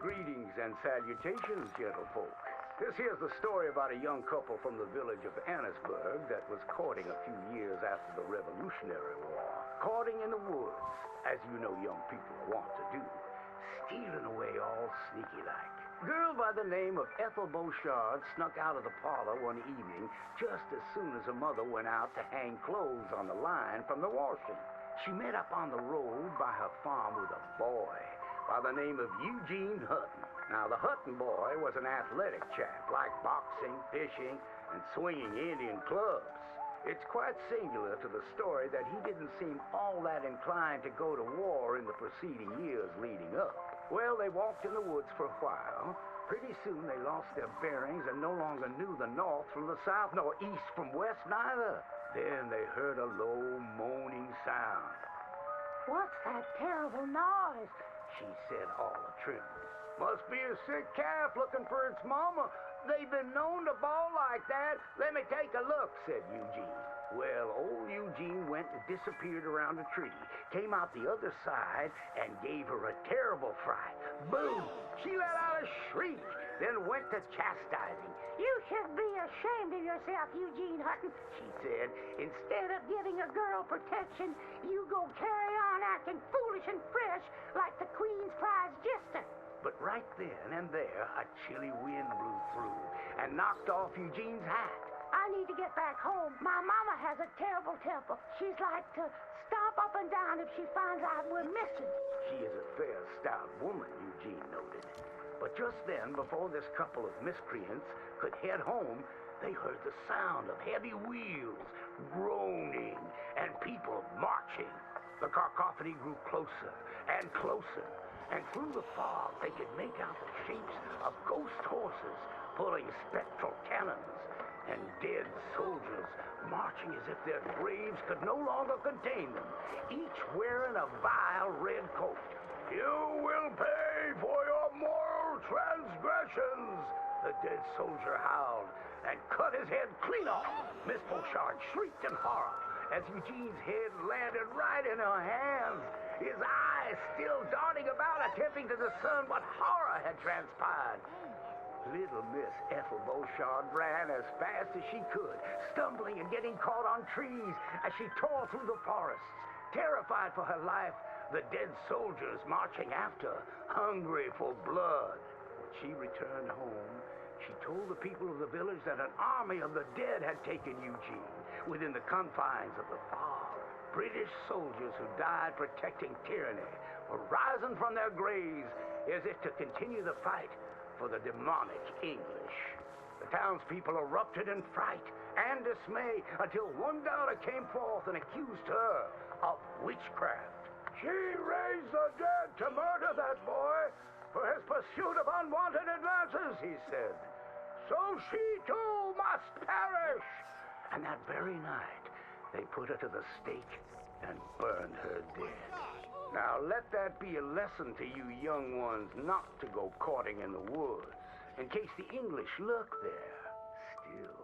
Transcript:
Greetings and salutations, gentlefolk. This here's the story about a young couple from the village of Annisburg that was courting a few years after the Revolutionary War. Courting in the woods, as you know young people want to do. Stealing away all sneaky-like. Girl by the name of Ethel Beauchard snuck out of the parlor one evening just as soon as her mother went out to hang clothes on the line from the washing. She met up on the road by her farm with a boy by the name of Eugene Hutton. Now, the Hutton boy was an athletic chap, liked boxing, fishing, and swinging Indian clubs. It's quite singular to the story that he didn't seem all that inclined to go to war in the preceding years leading up. Well, they walked in the woods for a while. Pretty soon they lost their bearings and no longer knew the north from the south, nor east from west neither. Then they heard a low moaning sound. "What's that terrible noise?" she said, all a-trembling. "Must be a sick calf looking for its mama. They've been known to bawl like that. Let me take a look," said Eugene. Well, old Eugene went and disappeared around a tree, came out the other side, and gave her a terrible fright. Boom! She let out a shriek, then went to chastising. "You should be ashamed of yourself, Eugene Hutton," she said. "Instead of giving a girl protection, you go carry on acting foolish and fresh like the Queen's prize jester." But right then and there, a chilly wind blew through and knocked off Eugene's hat. "I need to get back home. My mama has a terrible temper. She's like to stomp up and down if she finds out we're missing." She is a fair, stout woman, Eugene noted. But just then, before this couple of miscreants could head home, they heard the sound of heavy wheels, groaning, and people marching. The cacophony grew closer and closer, and through the fog they could make out the shapes of ghost horses pulling spectral cannons, and dead soldiers marching as if their graves could no longer contain them, each wearing a vile red coat. "You will pay for your moral transgressions," the dead soldier howled, and cut his head clean off. Miss Beauchard shrieked in horror as Eugene's head landed right in her hands, his eyes still darting about, attempting to discern what horror had transpired. Little Miss Ethel Beauchard ran as fast as she could, stumbling and getting caught on trees as she tore through the forests. Terrified for her life, the dead soldiers marching after, hungry for blood. When she returned home, she told the people of the village that an army of the dead had taken Eugene within the confines of the fog. British soldiers who died protecting tyranny were rising from their graves as if to continue the fight for the demonic English. The townspeople erupted in fright and dismay until one daughter came forth and accused her of witchcraft. "She raised the dead to murder that boy for his pursuit of unwanted advances," he said. "So she too must perish." And that very night, they put her to the stake and burned her dead. Now let that be a lesson to you young ones not to go courting in the woods, in case the English lurk there still.